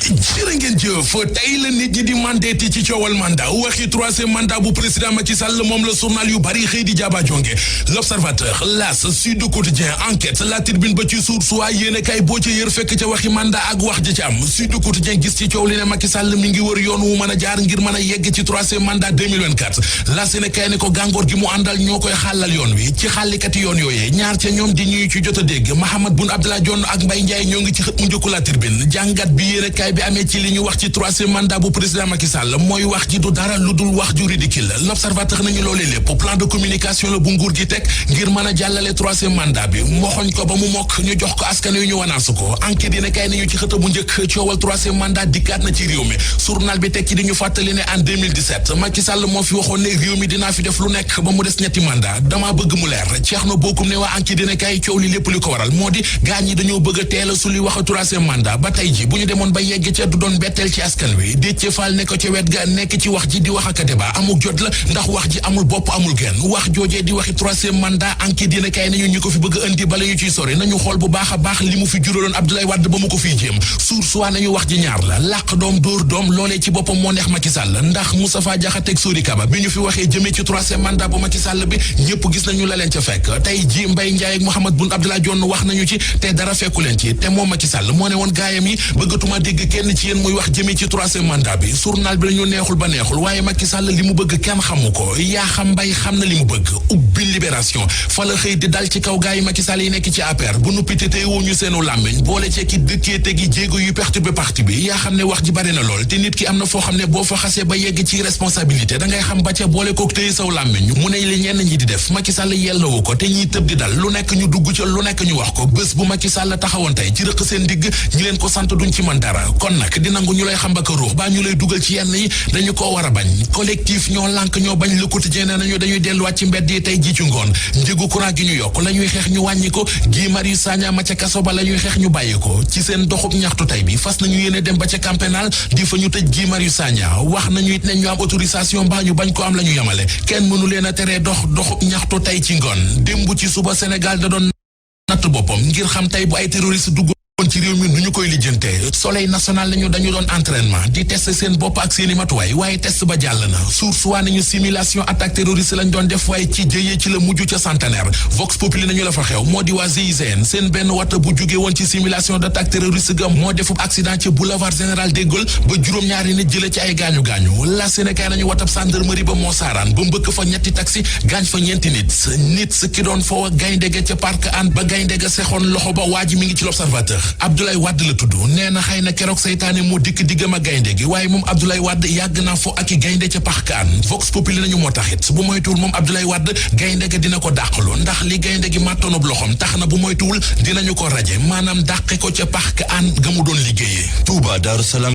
jërë ngeen jëf tey la nit ñi di mandeeti ci coowal mandat waxi troisième mandat bu président Macky Sall moom la journal yu bari xëy di jaaba jonge l'Observateur, L'As, Sud Quotidien, Enquête, La Tribune ba ci Source A yéene kay boo ca yër fekk ca waxi mandat ak wax ja ci am Sud Quotidien gis ci coow li ne Macky Sall mi ngi wër yoon wu mën a jaar ngir mën a yegg ci troisième mandat 2024 L'As yéene kay ne ko gàngoor gi mu àndal ñoo koy xàllal yoon wi ci xàllikati yoon yooyee ñaar ca ñoom di ñuy ci jot a dégg Mahammed Boun Abdallah Dionne ak Mbaye Ndiaye ñoo ngi ci xët mu njëkku La Tribune jàngat bi yéene kay bi amee ci li ñu wax ci troisième mandat bu président Macky Sall mooy wax ji du dara lu dul wax ju ridicule L'Observateur nañu loolee lépp plan de communication la bu nguur gi teg ngir mën a jàllale troisième mandat bi moxoñ ko ba mu mokk ñu jox ko askan yu ñu wanaasu ko enquête dina kay nañu ci xët bu njëkk coowal troisième mandat dikkaat na ci réew mi journal bi teg ci di ñu fàttali ne en 2017 Macky Sall moo fi waxoon ne réew mi dinaa fi def lu nekk ba mu des ñetti mandat dama bëgg mu leer Thierno Bocoum ne waa enquête dina kay coow li lépp li ko waral moo di gaañ ñi dañoo bëgg a teel a su li wax troisième mandat ba tey ji bu ñu demoon ba yegg ca du doon betteel ci askan wi Déthié Fall ne ko ca wet ga nekk ci wax ji di wax ak débat amul jot la ndax wax ji amul bopp amul genn wax joojee di waxi troisième mandat enquête dina kay nañu ñu ko fi bëgg a indi bala ñu ciy sori nañu xool bu baax a baax li mu fi juraloon Abdoulaye Wade ba mu ko fiy jéem Source A nañu wax ji ñaar la làq doom dóor doom loolee ci boppam moo neex Macky Sall ndax Moustapha Diakhaté ak Sori Kaba bi ñu fi waxee jëmee ci troisième mandat bu Macky Sall bi ñëpp gis nañu la leen ca fekk tey ji Mbaye Ndiaye ak Mahammed Boun Abdallah Dionne wax nañu ci te dara fekku leen ci te moom Macky Sall moo ne woon gaayam yi bëggatuma dégg kenn ci yéen muy wax jëmee ci troisième mandat bi journal bi lañu neexul ba neexul waaye Macky Sall li mu bëgg kenn xamu ko yaa xam Mbaye xam na li mu bëgg ubbi Libération fa la xëy di dal ci kaw gaay yi Macky Sall yi nekk ci APR bu nuppi te teewuñu seenu làmmiñ boole ci ki dëkkee tegi jéego yu perturbé parti bi yaa xam ne wax ji bari na lool te nit ki am na foo xam ne boo fa xasee ba yegg ci responsabilité da ngay xam ba ca boole kook téye saw làmmiñ mu ne li ñenn ñi di def Macky Sall yellawu ko te ñiy tëb di dal lu nekk ñu dugg ca lu nekk ñu wax ko bés bu Macky Sall taxawoon tey ci rëq seen digg ñi leen ko sant duñ ci mën dara kon nag di nangu ñu lay xam ba ka ruux baa ñu lay dugal ci yenn yi dañu koo war a bañ collectif ñoo lànk ñoo bañ Le Quotidien ne nañu dañuy delluwaat ci mbedd yi tey ji ci ngoon njëgu courant gi ñu yokk la ñuy xeex ñu wàññi ko Guy Marius Sagna ma ca kaso ba la ñuy xeex ñu bàyyi ko ci seen doxub ñaxtu tey bi fas nañu yéene dem ba ca camp pénal di fa ñu tëj Guy Marius Sagna wax nañu it ne ñu am autorisation mbaa ñu bañ ko am la ñu yemale kenn mënu leen a teree doxub ñaxtu tey ci ngoon démb ci suba Sénégal da doon natt boppam ngir xam tey bu ay terroriste dugg ci réew mi nu ñu koy lijjantee Soleil national nañu dañu doon entraînement di tester seen bopp ak seeni matuwaay waaye test ba jàll na Source A nañu simulation attaque terroriste lañ doon def waaye ci jëyee ci la mujj ca Centenaire Vox Populi nañu la fa xew moo di waa GIGN seen benn wata bu jóge woon ci simulation d'attaque terroriste ga moo defub accident ci boulevard Général de Gaulle ba juróom-ñaari nit jële ci ay gaañu-gaañu la Sénégal nañu watab gendarmerie ba moo saaraan ba mbëkk fa ñetti taxi gaañ fa ñeenti nit ki doon foo gaynde ga ca parc an ba gaynde ga sexoon loxo ba waa ji mi ngi ci l'Observateur Abdoulaye Wade la tudd nee na xëy na keroog seytaane moo dikk diggam ak gaynde gi waaye moom Abdoulaye Wade yàgg naa fo ak i gaynde ca pax kaan Vox Populi nañu moo taxit bu moytuwul moom Abdoulaye Wade gaynde ga dina ko dàqalu ndax li gaynde gi màttoonub loxom tax na bu moytuwul dinañu ko raje maanaam dàqe ko ca pax kaan ga mu doon liggéeyee Touba Darou Salam